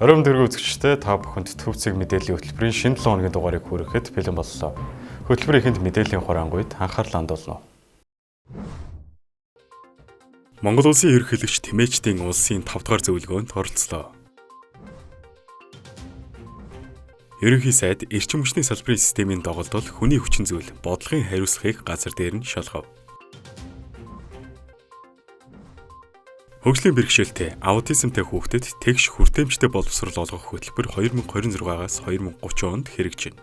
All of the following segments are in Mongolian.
Оройн дөрөв үзэгчтэй та бүхэнд төвцөг мэдээллийн хөтөлбөрийн шинэ 7 хоногийн дугаарыг хүрэхэд бэлэн боллоо. Хөтөлбөрийн эхэнд мэдээллийн хураангуйд анхаарал хандуулна. Монгол улсын ерөнхийлөгч Тэмээчдийн улсын 5 дугаар зөвлөгөөнд оролцлоо. Ерөнхий сайд эрчим хүчний салбарын системийн доголдол хүний хүчин зүйл бодлогын хариуцлагыг газар дээр нь шалгав. Хөгжлийн бэрхшээлтэй аутизмтай хүүхдэд тэгш хүртээмжтэй боловсрол олгох хөтөлбөр 2026-аас 2030 онд хэрэгжинэ.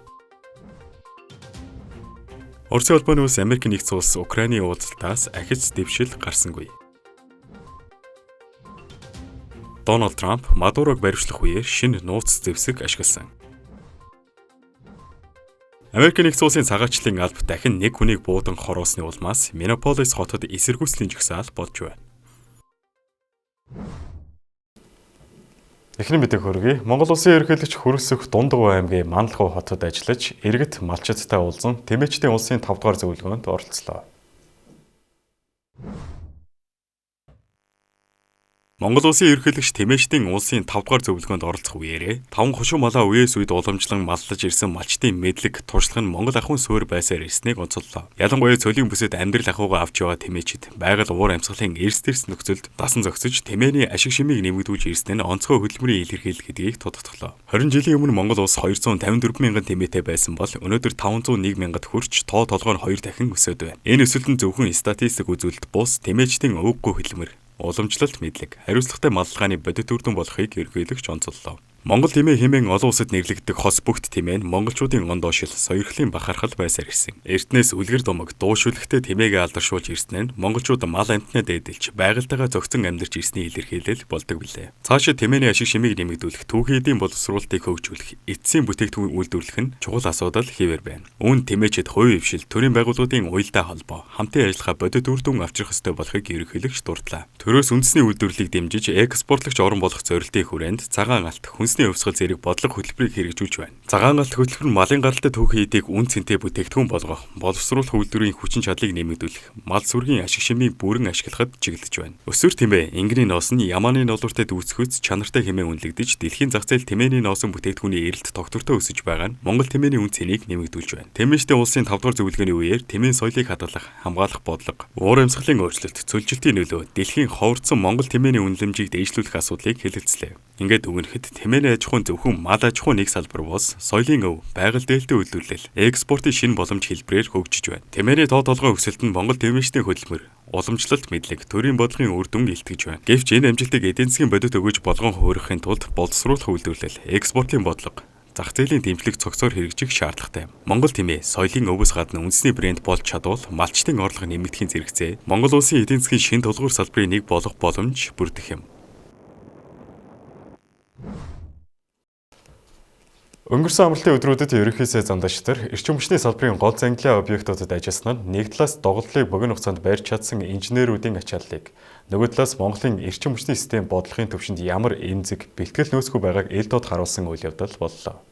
Оросын улбаны улс Америк нэгдсэн улс Украины уулзалтаас ахиж дэвшил гарсангүй. Дональд Трамп Мадурог баривчлах үеэр шинэ нууц зэвсэг ашигласан. Америк нэгдсэн улсын цагаачлалын алба дахин нэг хүнийг буудан хороосны улмаас Миннеаполис хотод эсэргүүцлийн жагсаал болж байна. Эхний мэдээг хүргэе. Монгол улсын ерөнхийлөгч Хүрэлцэх Дундгов аймгийн Манлгав хотод ажиллаж, иргэд малчидтай уулзан Тэмээчдийн улсын 5 дугаар зөвлөгөөнд оролцлоо. Монгол улсын ерөнхийлөгч Тэмээчдийн улсын 5 дугаар зөвлөгөөнд оролцох үеэрээ 5 хошуу малаа үеэс үед уламжлан маллаж ирсэн малчдын мэдлэг, туршлага нь Монгол ахуйн суурь байсаар ирснийг онцоллоо. Ялангуяа цөлийн бүсэд амьдрал ахуйгаа авч яваа Тэмээчд байгаль уур амьсгалын эрс дэрс нөхцөлд дасан зохицож Тэмээний ашиг шимийг нэмэгдүүлж ирсэн нь онцгой хөдөлмөрийн илэрхийлэл гэдгийг тодотглоо. 20 жилийн өмнө Монгол улс 254 мянган Тэмээтэй байсан бол өнөөдөр 501 мянгад хүрч тоо толгой нь 2 дахин өсөд байна. Энэ өсөлт нь зөвхөн статистик үзүүлэлт бус Тэмээчдийн өвггүй хөдөлмөр, уламжлалт мэдлэг, хариуцлагатай маллагааны бодит үр дүн болохыг ерөнхийлөгч онцоллоо. Монгол Тэмээ хэмээн олон улсад нэрлэгдэх хос бүгд Тэмээ нь монголчуудын ондоошил, соёрхлын бахархал байсаар ирсэн. Эрдэнэс үлгэр думаг, дуушүлэгтэй Тэмээгээ алдаршуулж ирсэн нь монголчууд мал амтнаа дээдэлж, байгальтайгаа зохицон амьдарч ирсний илэрхийлэл болдог билээ. Цаашид Тэмээний ашиг шимийг нэмэгдүүлэх, түүхийн эдийн боловсруулалтыг хөгжүүлэх, эцсийн бүтээгдэхүүн үйлдвэрлэх нь чухал асуудал хэвээр байна. Үүнд Тэмээчид хувийн хвшил, төрийн байгууллагын уялдаа холбоо, хамтын ажиллагаа бодит үр дүн авчрах ёстой болохыг ерөнхийлөгч дурдлаа. Төрөөс үндэсний үйлдвэрлэлийг дэмжиж, экспортлогч орон болох зорилтын хүрээнд цагаан алт, хүнсний өвсгөл зэрэг бодлого хөтөлбөрийг хэрэгжүүлж байна. Цагаан алт хөтөлбөр нь малын гаралтай түүхийн эдийг үн цэнтэй бүтээгдэхүүн болгох, боловсруулах үйлдвэрийн хүчин чадлыг нэмэгдүүлэх, мал сүргийн ашиг шимийг бүрэн ашиглахад чиглэж байна. Өсвөр Тэмээ, Ингэрийн ноос нь Ямааны ноолууртай дүүцэхүйц чанартай хэмээн үнэлэгдэж, дэлхийн зах зээл Тэмээний ноосон бүтээгдэхүүний эрэлт тогтвортой өсөж байгаа нь Монгол Тэмээний үн цэнийг нэмэгдүүлж байна. Тэмээчдийн улсын 5 дугаар зөвлөгөөний үеэр Тэмээний соёлыг хадгалах, хамгаалах бодлого, уур амьсгалын өөрчлөлт, цөлжилтийн нөлөө, дэлхийн ховордсон Монгол Тэмээний үнэлэмжийг дээшлүүлэх асуудлыг хэлэлцлээ. Ингээд өгнөхөд Тэмээний аж ахуйн зөвхөн мал аж ахуйн нэг салбар бус, соёлын өв, байгаль дээлтэй үйлдвэрлэл, экспортын шинэ боломж хэлбэрээр хөгжиж байна. Тэмээний тоо толгой өсөлт нь Монгол Тэмээчдийн хөдөлмөр, уламжлалт мэдлэг, төрийн бодлогын үр дүн илтгэж байна. Гэвч энэ амжилтыг эдийн засгийн бодит өгөж болгон хуурахын тулд боловсруулах үйлдвэрлэл, экспортын бодлого, зах зээлийн дэмжлэг цогцоор хэрэгжих шаардлагатай. Монгол Тэмээ соёлын өвөөс гадна үндэсний брэнд болж чадвал малчтын орлого нэмэгдэхийн зэрэгцээ Монгол улсын эдийн засгийн шинэ тулгуур салбарын нэг болох боломж бүрдэх юм. Өнгөрсөн амралтын өдрүүдэд ерөнхий сайд замдагч нар эрчим хүчний салбарын гол зангилын объектуудад ажилласнаар нэг талаас доголдлыг богино хугацаанд барьж чадсан инженеруудын ачааллыг, нөгөө талаас Монголын эрчим хүчний систем бодлогын төвшөнд ямар эмзэг, бэлтгэл нөөцгүй байгааг ил дод харуулсан үйл явдал боллоо.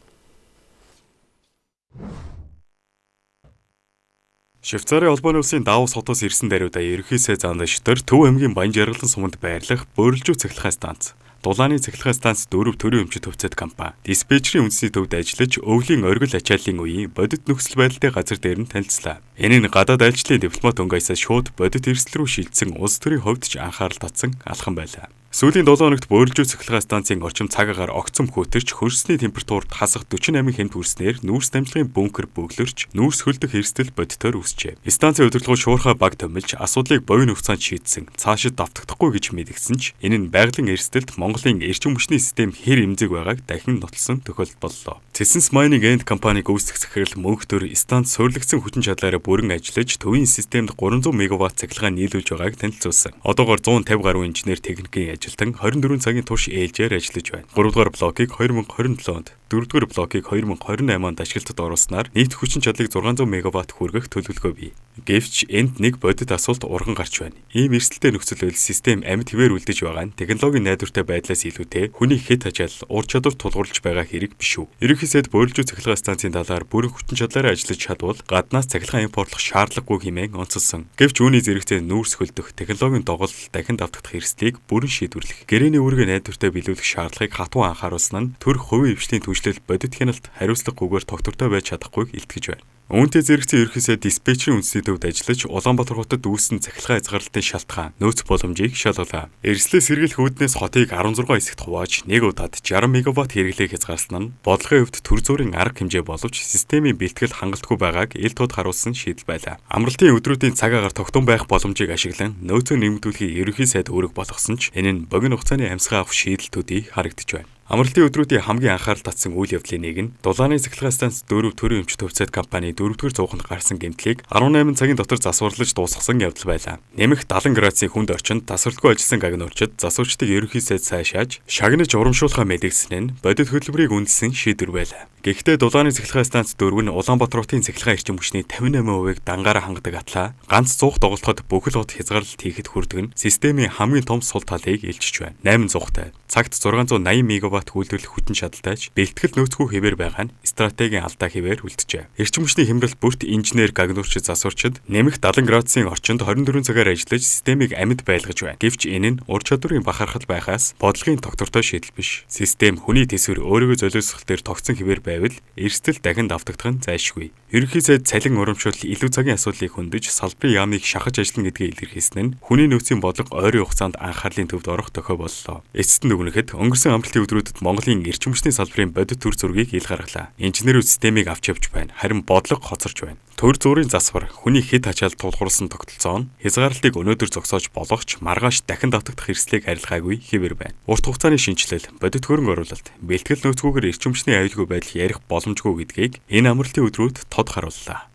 Швейцарын улбаны улсын Давос хотоос ирсэн даруйдаа ерөнхий сайд замдагч нар Төв аймгийн Баянжаргалан суманд байрлах бөөрөлжүү цахилгаан станц, Дулааны цахилгаан станц 4 төрийн өмчит төвцөд компани, диспетчерийн үндэсний төвд ажиллаж өвлийн оргил ачааллын үеийн бодит нөхцөл байдалтай газар дээр нь танилцлаа. Энэ нь гадаад айлчлалын дипломат өнгөөсөө шууд бодит эрсдэл рүү шилжсэн улс төрийн хувьд ч анхаарал татсан алхам байлаа. Сүүлийн 7 хоногт бөөрөлжүү цахилгаан станцын орчим цаг агаар огцом хөтөрч хөрсний температурт хасах 48 хэмт хүрснээр нүүрс дамжлагын бункер бөглөрч нүүрс хөлдөх эрсдэл бодитоор үүсчээ. Станцын удирдлагууд шуурхай баг томилж асуудлыг богино хугацаанд шийдсэн. Цаашид давтагдахгүй гэж мэдгдсэн ч энэ нь байгалийн эрсдэлд Монголын эрчим хүчний систем хэр эмзэг байгааг дахин нотолсон тохиолдол боллоо. Cessna Mining End компани гүйцэтгэх захирал мөнхтөр станц суурилагдсан хүчин чадлаараа бүрэн ажиллаж төвийн системд 300 МВт цахилгаан нийлүүлж байгааг танилцуулсан. Одоогоор 150 гаруй инженер техникийн ажилтан 24 цагийн турш ээлжээр ажиллаж байна. 3 дугаар блокийг 2027 онд, 4 дугаар блокийг 2028 онд ашиглалтад оруулснаар нийт хүчин чадлыг 600 МВт хүргэх төлөвлөгөө бий. Гэвч энд нэг бодит асуулт урган гарч байна. Ийм эрсдэлтэй нөхцөл байдал систем амьд хэвээр үлдэж байгаа нь технологийн найдвартай байдлаас илүүтэй хүний хэд хажаал ур чадвар тулгуурлаж байгаа хэрэг биш үү? Ерөнхий сайд Бөөлжүү цахилгаан станцын талаар бүрэн хүчин чадлаараа ажиллаж чадвал гаднаас цахилгаан импортлох шаардлагагүй хэмээн онцолсон. Гэвч үүний зэрэгцээ нүүрс хөлдөх технологийн доголдол дахин давтагдах эрсдлийг бүрэн шийдвэрлэх, гэрээний үүргээ найдвартай биелүүлэх шаардлагыг хатуу анхааруулсан нь төрөх хувийн хвшлийн түвшлэл бодит хяналт хариуцлагагүйгээр тогтвортой байж чадахгүйг илтгэж байна. Үүнтэй зэрэгцээ ерөнхий сайд диспетчерийн үндэсний төвд ажиллаж Улаанбаатар хотод үүссэн цахилгаан хязгаарлалтын шалтгаан, нөөц боломжийг шалгалаа. Эрслээ сэргийлэх үүднээс хотыг 16 хэсэгт хувааж нэг удаад 60 мегаватт хэрэглээг хязгаарсан нь бодлогын хувьд төр зүрийн арга хэмжээ боловч системийн бэлтгэл хангалтгүй байгааг ил тод харуулсан шийдэл байлаа. Амралтын өдрүүдийн цаг агаар тогтун байх боломжийг ашиглан нөөцөө нэмэгдүүлэхийг ерөнхий сайд үүрэг болгосон ч энэ нь богино хугацааны амьсгаа авах шийдэлтүүдийг харагдаж байна. Амралтын өдрүүдийн хамгийн анхаарал татсан үйл явдлын нэг нь Дулааны цахилгаан станц 4 төрийн өмч төвцөд компани 4-р цууханд гарсан гэмтлийг 18 цагийн дотор засварлаж дуусгасан явдал байлаа. Нэмэх 70 градусын хүнд орчинд тасралтгүй ажилласан гагнуурчид засварчдыг ерөнхий сайд сайшааж шагнаж урамшуулахаа мэдгэсэн нь бодит хөтөлбөрийг үнэлсэн шийдвэр байлаа. Гэхдээ Дулааны цахилгаан станц 4 нь Улаанбаатар хотын цахилгаан эрчим хүчний 58%-ыг дангаараа хангадаг атлаа ганц цуух доголдоход бүхэл хот хязгаарлалт хийхэд хүрдэг нь системийн хамгийн том сул талыг илчиж байна. 8 цуухтай цагт 680 мегаватт үйлдвэрлэх хүчин чадалтайч бэлтгэл нөөцгүй хэвээр байгаа нь стратегийн алдаа хэвээр үлджээ. Эрчим хүчний хямралт бүрт инженер гагнуурчид засварчид нэмэх 70 градусын орчинд 24 цагаар ажиллаж системийг амьд байлгаж байна. Гэвч энэ нь ур чадварын бахархал байхаас бодлогын тогтвортой шийдэл биш. Систем хүний төсвөр өөрийгөө золиосгох дээр тогтсон хэвээр байвал эрсдэл дахин давтагдах нь зайлшгүй. Ерөнхий сайд цалин урамшуул илүү цагийн асуудлыг хөндөж салбарын яамыг шахаж ажиллана гэдгийг илэрхийлсэн нь хүний нөөцийн бодлого ойрын хугацаанд анхаарлын төвд орох дохио боллоо. Эцэст нь дүгнэхэд өнгөрсөн амралтын өдрүүдэд Монголын эрчим хүчний салбарын бодит төр зургийг ил гаргалаа. Инженерүүд системийг авч явж байна. Харин бодлого хоцорч байна. Төр зүрийн засвар хүний хэд хачаал тулгуурласан тогтолцоо нь хязгаарлалтыг өнөөдөр зогсоож болгоч маргааш дахин давтагдах эрсдлийг арилгаагүй хэвээр байна. Урт хугацааны шинжилэл, бодит хөрөнгө оруулалт, бэлтгэл нөөцгүйгээр эрчим хүчний аюулгүй байдал ярих боломжгүй гэдгийг энэ амралтын өдрүүд тод харууллаа.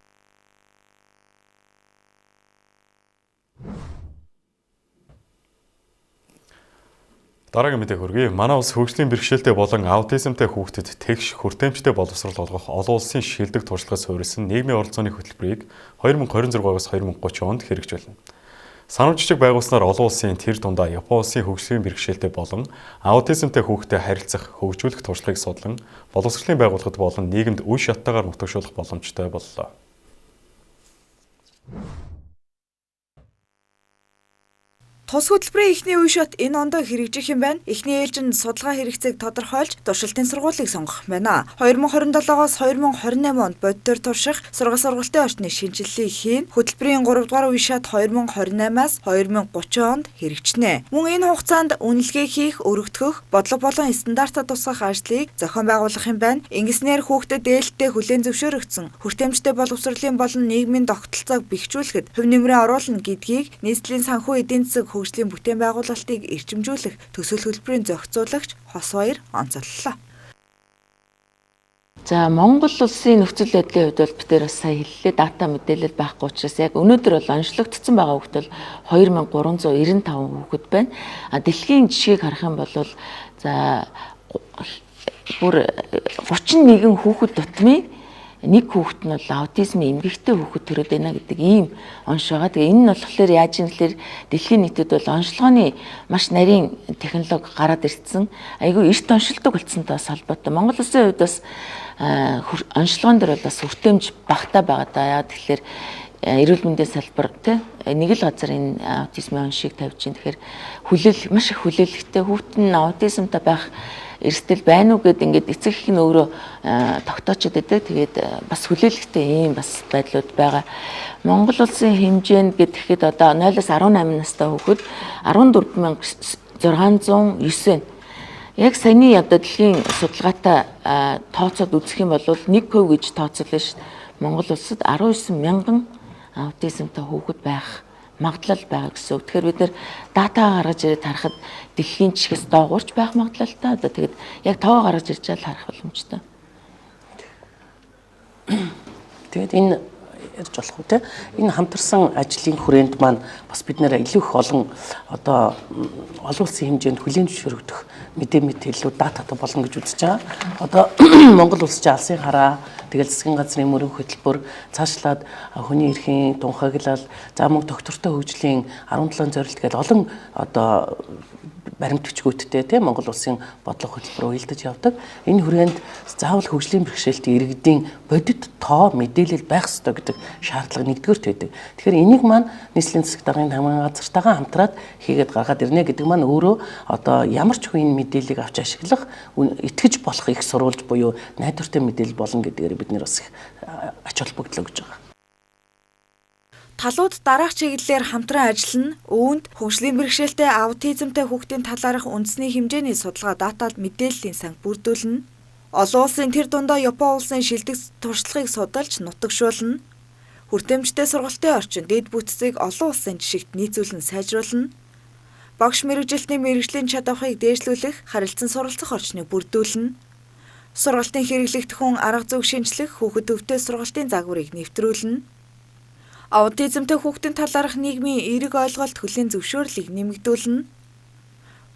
Дараагийн мэдээ хүргэе. Манай улс хөгжлийн бэрхшээлтэй болон аутизмтай хүүхдэд тэгш хүртээмжтэй боловсрол олгох олон улсын шилдэг туршлагыг суурилсан нийгмийн оролцооны хөтөлбөрийг 2026-аас 2030 онд хэрэгжүүлнэ. Санам жижиг байгуулснаар олон улсын тэр дундаа Япон улсын хөгжлийн бэрхшээлтэй болон аутизмтай хүүхдэд харилцах, хөгжүүлэх туршлагыг судлан боловсролын байгууллагад болон нийгэмд үе шаттайгаар нутагшуулах боломжтой боллоо. Тус хөтөлбөрийн эхний үе шат энэ ондоо хэрэгжих юм байна. Эхний ээлжинд судалгаа хэрэгцээг тодорхойлж туршилтын сургуулийг сонгох байна. 2027-оос 2028 онд бодитоор турших сургалтын орчны шинжилгээг хийн. Хөтөлбөрийн 3 дугаар үе шат 2028-аас 2030 онд хэрэгжинэ. Мөн энэ хугацаанд үнэлгээ хийх, өргөдгөх, бодлого болон стандартад тусгах ажлыг зохион байгуулах юм байна. Ингэснээр хүүхдэд ээлжтэй хүлээн зөвшөөрөгдсөн хүртээмжтэй боловсролын болон нийгмийн тогтолцоог бэхжүүлэхэд хөв нэмрээ оруулна гэдгийг нийслэлийн санхүү эдийн засаг хөгжлийн бүтээн байгуулалтыг эрчимжүүлэх төсөл хөтөлбөрийн зохицуулагч Хос Баяр онцоллоо. За Монгол улсын нөхцөл байдлын хувьд бол бид нэр бас сая хэллээ дата мэдээлэл байхгүй учраас яг өнөөдөр бол онцлогдсон байгаа хүүхэд бол 2395 хүүхэд байна. А дэлхийн жишгийг харах юм бол за бүр 31 хүүхэд тутмын нэг хүүхэд нь бол аутизмын эмгэгтэй хүүхэд төрөд байна гэдэг ийм онш байгаа. Тэгээ энэ нь болохоор яаж юм гэхээр дэлхийн нийтэд бол онцлогооны маш нарийн технологи гараад ирсэн. Айгүй эрт оншилдог болцсонтой бас холбоотой. Монгол улсын хувьд бас онцлогоон дээр бол бас хүртээмж багтаа байгаа даа. Яа тэгэхээр эрүүл мэндийн салбар нэг л газар энэ аутизмын оншийг тавьж байна. Тэгэхээр маш их хүлээлттэй хүүхэд нь аутизмтай байх эрсдэл байна уу гэд ингээд эцэг их нь өөрөө тогтоочод байдаг. Тэгээд бас хүлээлттэй ийм бас байдлууд байгаа. Монгол улсын хэмжээнд гэхэд одоо 0-18 настай хүүхэд 14609 яг саяны одоо дэлхийн судалгаатай тооцоод үзэх юм бол 1% гэж тооцоолно шүү дээ. Монгол улсад 19,000 аутизмтай хүүхэд байх магадлал байгаа гэсэн үг. Тэгэхээр бид нэр дата гаргаж ирээд харахад дэлхийн чихээс доогуурч байх магадлалтай. Одоо тэгээд яг тоо гаргаж ирж байгаа харах боломжтой. Тэгээд энэ ярьж болох уу те. Энэ хамтарсан ажлын хүрээнд маань бас бид нэр илүү их олон одоо олон улсын хэмжээнд хүлээн зөвшөөрөгдөх мэдээ илүү дататай болно гэж үзэж байгаа. Одоо Монгол улс чинь алсын хараа, тэгэл засгийн газрын мөрөн хөтөлбөр, цаашлаад хүний эрхийн тунхаглал, за мөн доктортой хөгжлийн 17 зорилт гэдэг олон одоо баримтгчгүйдтэй тийм Монгол улсын бодлого хөтөлбөр уялдаж явдаг. Энэ хүрээнд заавал хөгжлийн бэрхшээлтэй иргэдийн бодит тоо мэдээлэл байх ёстой гэдэг шаардлага нэгдүгээрт байдаг. Тэгэхээр энийг маань нийслэлийн засаг даргын хамгаалалт газартайгаа хамтраад хийгээд гаргаад ирнэ гэдэг маань өөрөө одоо ямар ч хүн мэдээллийг авч ашиглах, итгэж болох их сурвалж буюу найдвартай мэдээлэл болно гэдгээр бид нэр бас их ач холбогдлоо гэж байгаа. Талууд дараах чиглэлээр хамтран ажиллана, үүнд хөгжлийн бэрхшээлтэй аутизмтай хүүхдийн талаарх үндэсний хэмжээний судалгаа датад мэдээллийн санг бүрдүүлнэ. Олон улсын тэр дундаа Япон улсын шилдэг туршлагыг судалж нутагшуулна. Хүртээмжтэй сургалтын орчин дэд бүтцийг олон улсын жишигт нийцүүлэн сайжруулна. Багш мэргэжилтний мэргэжлийн чадварыг дээшлүүлэх, харилцан суралцах орчныг бүрдүүлнэ. Сургалтын хэрэглэгдэх хүн арга зүйг шинжлэх, хүүхэд төвтэй сургалтын загварыг нэвтрүүлнэ. Аутизмтай хүүхдийн талаарх нийгмийн эерэг ойлголт хүлээн зөвшөөрлийг нэмэгдүүлнэ.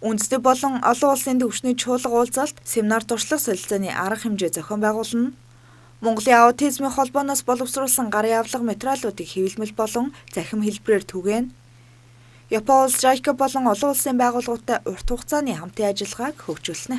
Үндэсний болон олон улсын төвчний чуулга уулзалт, семинар туршлага солилцооны арга хэмжээ зохион байгуулна. Монголын аутизмын холбооноос боловсруулсан гарын авлага материалуудыг хэвлэмэл болон захим хэлбэрээр түгээнэ. Япон улс JICA болон олон улсын байгууллагуудтай урт хугацааны хамтын ажиллагааг хөгжүүлнэ.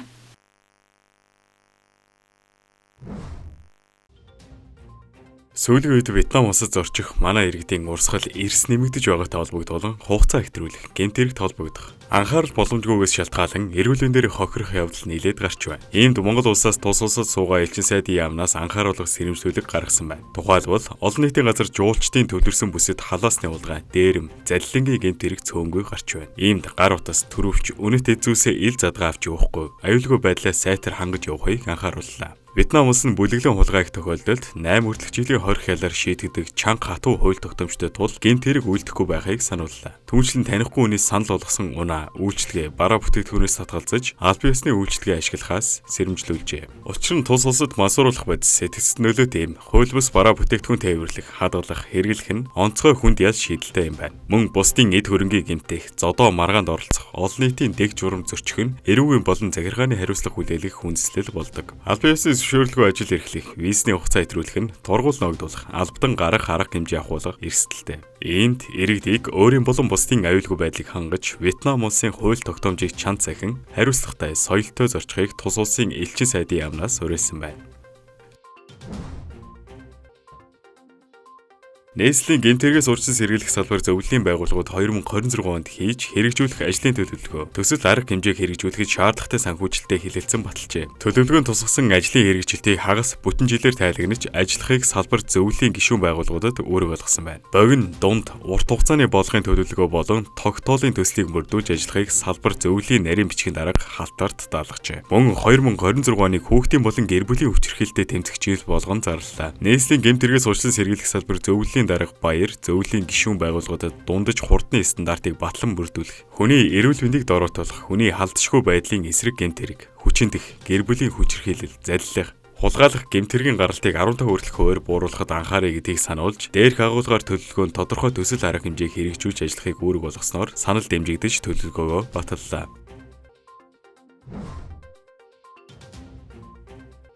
Сүүлийн үед Вьетнам улсад зорчих манай иргэдийн урсгал эрс нэмэгдэж байгаатай холбогдуулан хугацаа хэтрүүлэх, гэмт хэрэгт холбогдох, анхаарал боломжгүйгээс шалтгаалan эрүүл мэндийн дээр хохирох явдал нэлээд гарч байна. Иймд Монгол улсаас тус улсад суугаа элчин сайдын яамнаас анхааруулах сэрэмжлүүлэг гаргасан байна. Тухайлбал олон нийтийн газар жуулчдын төвлөрсөн бүсэд халаасны улгаан, дээрэм, залилангийн гэмт хэрэг цөөнгүй гарч байна. Иймд гар утас, төрөвч, үнэт эзүүсээ ил задгаа авч явахгүй, аюулгүй байдлаа сайтар хангаж явахыг анхаарууллаа. Вьетнам улс нь бүлэглэн хулгайг тохиолдолд 8 хүртэлх жилийн хорих хялаар шийдэгдэх чанга хатуу хууль тогтоомжтой тул гэмт хэрэг үйлдэхгүй байхыг санууллаа. Түүнчлэн танихгүй хүнээс санал болгосон унаа, үйлчлэгээ, бараа бүтээгдэхүүнээс татгалзаж, аль биесний үйлчлэгээ ашиглахаас сэрэмжлүүлжээ. Учир нь тус улсад мансууруулах бодис, сэтгцэд нөлөөтэй юм. Хууль бус бараа бүтээгдэхүүн тээвэрлэх, хадгалах, хэрэглэх нь онцгой хүнд ял шийдэлтэй юм байна. Мөн бусдын эд хөрөнгийг гэмтэх, зодоо маргаанд оролцох, олон нийтийн дэг журам зөрчих нь эрүүгийн болон захиргааны хариуцлага хүлээлгэх хүнслэл болдог. Аль биесний зөвшөөрлгүй ажил эрхлэх, визний хугацаа хэтрүүлэх нь тургуул ногдуулах, албадан гарах арга хэмжээ авахулах эрсдэлтэй. Иймд иргэдийг өөрийн болон бусдын аюулгүй байдлыг хангаж, Вьетнам улсын хууль тогтоомжийг чанд захин хариуцлагатай, соёлтой зорчихыг тус улсын элчин сайдын яамнаас уриалсан байна. Нийслэлийн гэмт хэрэгээс урьдчилан сэргийлэх салбар зөвлөлийн байгууллагууд 2026 онд хийж хэрэгжүүлэх ажлын төлөвлөгөө, төсөл арга хэмжээг хэрэгжүүлэхэд шаардлагатай санхүүжилттэй хилэлцэн баталжээ. Төлөвлөгөөнд тусгасан ажлын хэрэгжилтийг хагас бүтэн жилээр тайлгнаж, ажиллахыг салбар зөвлөлийн гишүүн байгууллагуудад үүрэг болгосон байна. Богино, дунд, урт хугацааны бодлогын төлөвлөгөө болон тогтоолын төслийг мөрдүүлж ажиллахыг салбар зөвлөлийн нарийн бичгийн дарга халтарт даалгажээ. Мөн 2026 оны хүүхдийн болон гэр бүлийн хүчирхийлэлтэд тэмцэх жил болгон зарлалаа. Нийслэлийн гэмт хэрэгээс урьдчилан сэргийлэх салбар зөвлөлийн дарга баяр зөвлөлийн гишүүн байгууллагуудад дундаж хурдны стандартыг батлан бүрдүүлэх, хүний эрүүл мэндийг дороотолох, хүний халдшгүй байдлын эсрэг гэмт хэрэг, хүчиндэх, гэр бүлийн хүчирхийлэл, залилах, хулгайлах гэмт хэргийн гаралтыг 15 хүртэлх хувиар бууруулахад анхаарай гэдгийг сануулж, дээрх агуулгаар төлөвлөгөөнд тодорхой төсөл арга хэмжээг хэрэгжүүлж ажиллахыг үүрэг болгосноор санал дэмжигдэж төлөвлөгөөгөө баталлаа.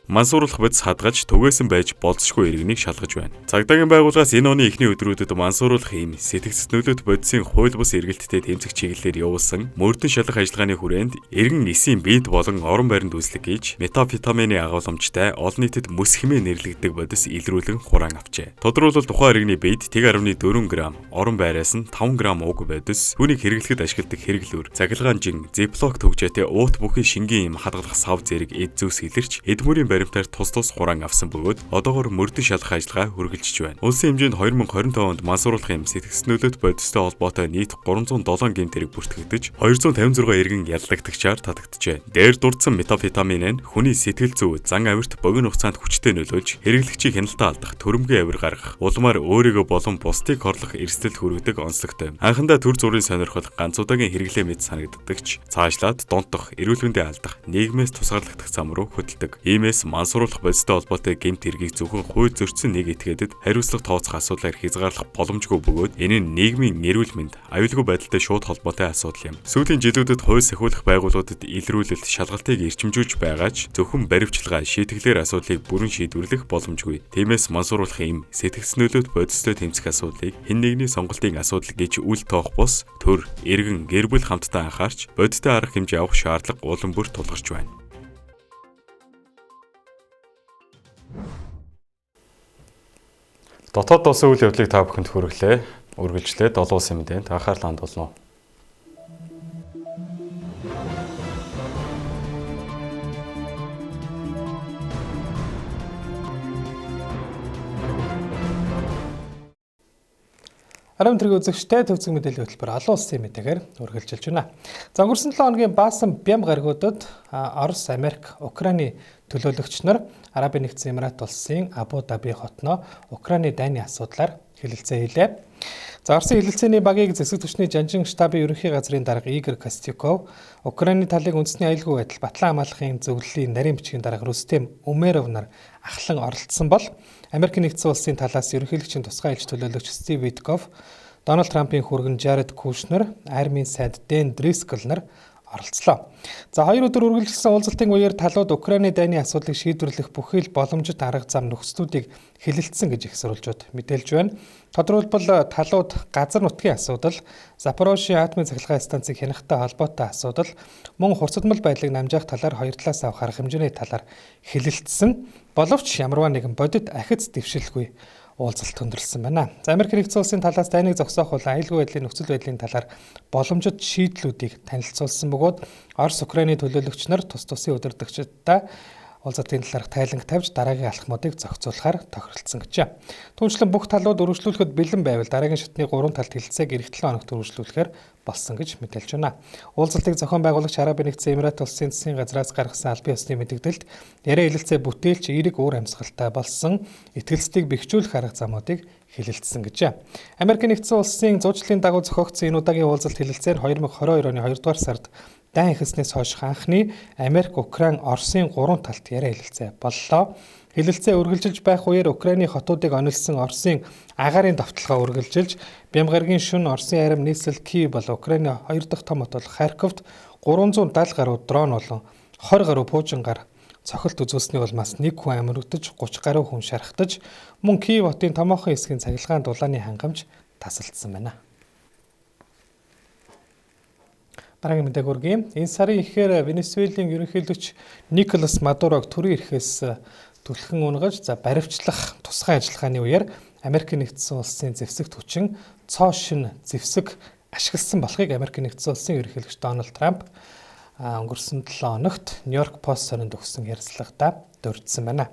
Мансууруулах бодис хадгаж түгээсэн байж болцсохгүй иргэнийг шалгаж байна. Цагдаагийн байгууллагаас энэ оны эхний өдрүүдэд мансууруулах ийм сэтгцэд нөлөөт бодисын хууль бус эргэлттэй тэмцэх чиглэлээр явуулсан мөрдөн шалгах ажиллагааны хүрээнд иргэн эсийн бийд болон орон байранд үүслэг гэж метамфетамины агуулмжтай олон нийтэд мөс хэмээн нэрлэгддэг бодис илрүүлэн хураан авчээ. Тодорхойлбол тухайн иргэний бийд 1.4 г, орон байраас нь 5 г уг бодис, түүнийг хэрэглэхэд ашигладаг хэрэглүүр, цахилгаан жин, зиплок төгжээтэй уут бүхий шингийн юм хадгалах сав зэрэг эд зүүс илэрч эдмүрийн баримтаар тус хураан авсан бөгөөд одоогоор мөрдөн шалгах ажиллагаа үргэлжлэж байна. Улсын хэмжээнд 2025 онд мансууруулах юм сэтгцэд нөлөөт бодистой холбоотой нийт 307 гэмт хэрэг бүртгэгдэж 256 иргэн яллагдагчаар татагджээ. Дээр дурдсан метамфетамин нь хүний сэтгэл зүй, зан авирт богино хугацаанд хүчтэй нөлөөлж хэрэглэгчийг хяналтаа алдах, төрөмгийн авир гаргах, улмаар өөрийгөө болон бусдыг хорлох эрсдэл хүргэдэг онцлогтой. Анхандаа төр зүрийн сонирхол ганц удаагийн хэрэглээ мэт санагддагч цаашлаад донтох, эрүүл мэндийн алдах, нийгмээс тусгаарлагдах зам руу хөдөлдөг. Иймээс Тиймээс мансууруулах бодистой холбоотой гэмт хэргийг зөвхөн хууль зөрчсөн нэг этгээдэд хариуцлага тооцох асуудлаар хязгаарлах боломжгүй бөгөөд энэ нь нийгмийн эрүүл мэнд, аюулгүй байдалтай шууд холбоотой асуудал юм. Сүүлийн жилүүдэд хууль сахиулах байгууллагуудад илрүүлэлт шалгалтыг эрчимжүүлж байгаа ч зөвхөн баривчлага шийтгэлээр асуудлыг бүрэн шийдвэрлэх боломжгүй. Тиймээс мансууруулахын эм сэтгцнөлөөт бодистой тэмцэх асуудлыг хэн нэгний сонголтын асуудал гэж үл тоох бус төр, иргэн, гэр бүл хамтдаа анхаарч бодиттой арга хэмжээ авах шаардлага улам бүр тулгарч байна. Дотоод улсын үйл явдлыг та бүхэнд хүргэлээ. Үргэлжлээд олон улсын мэдээнд анхаарлаа хандуулна. Арам тэрэг үзэгчтэй төвцөг мэдээллийн хөтөлбөр олон улсын мэдээгээр үргэлжилж байна. За өнгөрсөн 7 хоногийн баасан бям гаригуудад Орос, Америк, Украины төлөөлөгч нар Арабын нэгдсэн Эмират улсын Абу Даби хотноо Украины дайны асуудлаар хэлэлцээ хийлээ. За Оросын хэлэлцээний багийг зэвсэг түвшний жанжин штабын ерөнхий газрын дарга Игорь Костюков, Украины талыг үндэсний аюулгүй байдал батлан хамгаалахын зөвлөлийн нарийн бичгийн дарга Рустем Умеров нар ахлан оролцсон бол Америк нэгдсэн улсын талаас ерөнхийлөгчийн тусгай ээлж төлөөлөгч Стив Витков, Дональд Трампын хүргэн Жаред Кушнер, армийн сайд Дэн Дрискл нар оролцлоо. За 2 өдөр үргэлжилсэн уулзалтын үеэр талууд Украины дайны асуудлыг шийдвэрлэх бүхий л боломжит арга зам нөхцлүүдийг хэлэлцсэн гэж их сурвалжууд мэдээлж байна. Тодорхойлбол талууд газар нутгийн асуудал, Запорожийн атомын цахилгаан станцыг хянахтай холбоотой асуудал, мөн хурцдмал байдлыг намжаах талаар хоёр талаас авах арга хэмжээний талаар хэлэлцсэн. Боловч ямарваа нэгэн бодит ахиц дэвшилгүй уулзалт өндөрлсөн байна. За Америк нэгдсэн улсын талаас дайныг зогсоох болон аюулгүй байдлын нөхцөл байдлын талаар боломжит шийдлүүдийг танилцуулсан бөгөөд Орос, Украины төлөөлөгч нар тус тусын удирдагчдаа уулзалтын талаарх тайланг тавьж дараагийн алхмуудыг зохицуулахаар тохиролцсон гэжээ. Түүнчлэн бүх талууд үргэлжлүүлэхэд бэлэн байвал дараагийн шатны 3 талт хэлэлцээг эх 7 хоногт үргэлжлүүлэхээр болсон гэж мэдээлж байна. Уулзалтыг зохион байгуулагч Арабын нэгдсэн Эмират улсын засгийн газраас гаргасан албан ёсны мэдээлэлд яриа хэлэлцээ бүтээлч эерэг уур амьсгалтай болсон итгэлцдийг бэхжүүлэх арга замуудыг хэлэлцсэн гэжээ. Америк нэгдсэн улсын зуучлалын дагуу зохиогдсон энэ удаагийн уулзалт хэлэлцээр 2022 оны 2 дугаар сард дайн хэснээс хойш анхны Америк, Украин, Оросын 3 талт яриа хэлэлцээ боллоо. Хэлэлцээ үргэлжилж байх үеэр Украины хотуудыг онилсон Оросын агаарын давталгаа үргэлжилж, Бямгаргийн шөнө Оросын арим нийслэл Киев болон Украины 2 дахь том хот бол Харьковт 370 гаруй дрон болон 20 гаруй пуужингаар цохилт үзүүлсний улмаас 1 хүн амьрагдаж, 30 гаруй хүн шархтаж, мөн Киев хотын томоохон хэсгийн цахилгаан дулааны хангамж тасалдсан байна. Дараагийн мэдээг хүргэе. Энэ сарын эхээр Венесуэлийн ерөнхийлөгч Николас Мадурог төрийн эрхээс түлхэн унгаж, баривчлах тусгай ажиллагааны үеэр Америк нэгдсэн улсын зэвсэгт хүчин цоо шин зэвсэг ашигласан болохыг Америк нэгдсэн улсын ерөнхийлөгч Дональд Трамп өнгөрсөн 7 хоногт Нью-Йорк Пост сонинд өгсөн ярилцлагадаа дурдсан байна.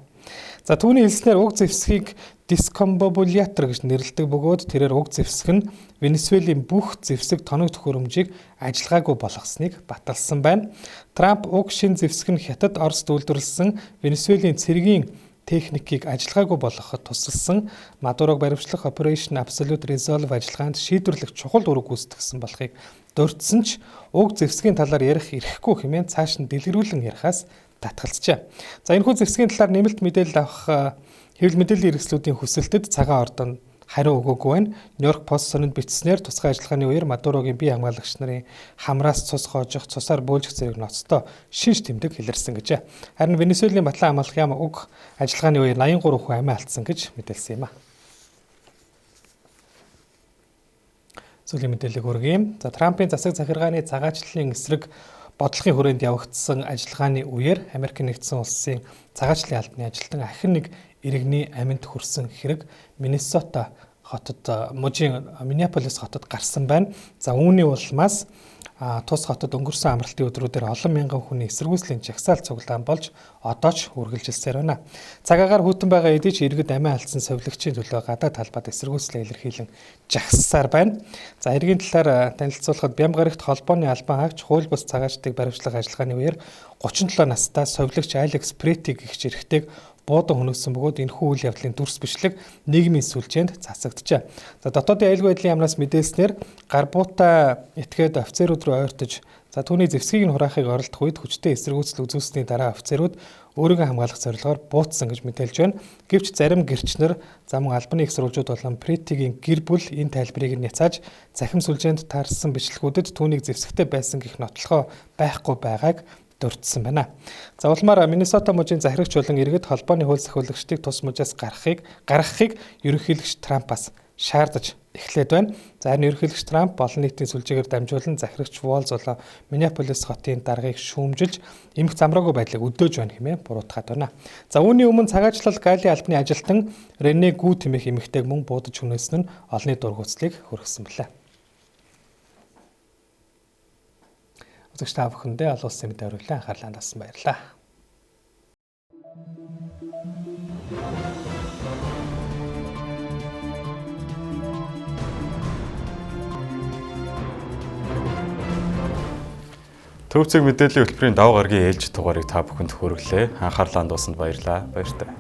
За түүний хэлснээр уг зэвсгийг дискомбобулятор гэж нэрлэдэг бөгөөд тэрээр уг зэвсэг нь Венесуэлийн бүх зэвсэг тоног төхөөрөмжийг ажиллагаагүй болгосныг баталсан байна. Трамп уг шин зэвсэг нь хятад Оросд үйлдвэрлэсэн Венесуэлийн цэргийн техникийг ажиллагаагүй болгоход тусалсан Мадурог баривчлах Operation Absolute Resolve ажиллагаанд шийдвэрлэх чухал үүрэг гүйцэтгэсэн болохыг дурдсан ч уг зэвсгийн талаар ярих эрхгүй хэмээн цааш нь дэлгэрүүлэн ярихаас татгалзжээ. За энэхүү зэвсгийн талаар нэмэлт мэдээлэл авах хэвлэл мэдээллийн хэрэгслүүдийн хүсэлтэд цагаан ордон хариу өгөөгүй байна. Нью-Йорк Пост сонинд бичснээр тусгай ажиллагааны үеэр Мадурогийн бие хамгаалагч нарын хамраас цус хоожих, цусаар бөөлжих зэрэг ноцтой шинж тэмдэг илэрсэн гэжээ. Харин Венесуэлийн батлан хамгаалах яам уг ажиллагааны үеэр 83 хүн амиа алдсан гэж мэдээлсэн юм а. Сүүлийн мэдээллийг хүргэе. За Трампын засаг захиргааны цагаачлалын эсрэг бодлогын хүрээнд явагдсан ажиллагааны үеэр Америк нэгдсэн улсын цагаачлалын албаны ажилтан ахин нэг иргэний амьд хүрсэн хэрэг Миннесота хотод мужийн Миннеаполис хотод гарсан байна. За үүний улмаас тус хотод өнгөрсөн амралтын өдрүүдээр олон мянган хүний эсэргүүцлийн жагсаалт цуглаан болж одоо ч үргэлжилсээр байна. Цагаагаар хүйтэн байгаа эдий ч иргэд амиа алдсан совилогчийн төлөө гадаад талбайд эсэргүүцлээ илэрхийлэн жагссаар байна. За иргэний талаар танилцуулахад Бямгарагт холбооны албан хаагч хууль бус цагаачдыг баривчлах ажиллагааны үеэр 37 настай совилогч Алекс Прети гэгч эрэгтэйг буудан хөнөөсөн бөгөөд энэхүү үйл явдлын дүрс бичлэг нийгмийн сүлжээнд засагджээ. За дотоодын аюулгүй байдлын яамнаас мэдээлснээр гар буутай этгээд офицерууд руу ойртож За түүний зэвсгийг нь хураахыг оролдох үед хүчтэй эсэргүүцэл үзүүлсний дараа офицерууд өөрийгөө хамгаалах зорилгоор буутсан гэж мэдээлж байна. Гэвч зарим гэрчнэр замун албаны их сурвалжууд болон Притигийн гэр бүл энэ тайлбарыг нь няцааж захим сүлжээнд таарсан бичлэгүүдэд түүнийг зэвсэгтэй байсан гэх нотлохоо байхгүй байгааг дурдсан байна. За улмаар Миннесота мужийн захирагч болон иргэд холбооны хууль сахиулагчдыг тус мужаас гаргахыг ерөнхийлөгч Трампаас шаардаж эхлээд байна. За харин ерөнхийлөгч Трамп олон нийтийн сүлжээгээр дамжуулан захирагч Волз болон Миннеаполис хотын даргаыг шүүмжилж эмх замраагүй байдлыг өдөөж байна хэмээн буруутгаад байна. За үүний өмнө цагаачлал Гали албаны ажилтан Рене Гүү тэмээх эмэгтэйг мөн буудаж хүнээсэн нь олонний дургуутслыг хүргэсэн билээ. Үзэгч та бүхэндээ олон улсын мэдээ хүргэлэн анхаарлаа хандуулсан баярлалаа. Төвцөг мэдээллийн хөтөлбөрийн даваа гарагийн ээлж дугаарыг та бүхэнд хүргэлээ. Анхаарлаа хандуулсанд баярлалаа. Баяртай.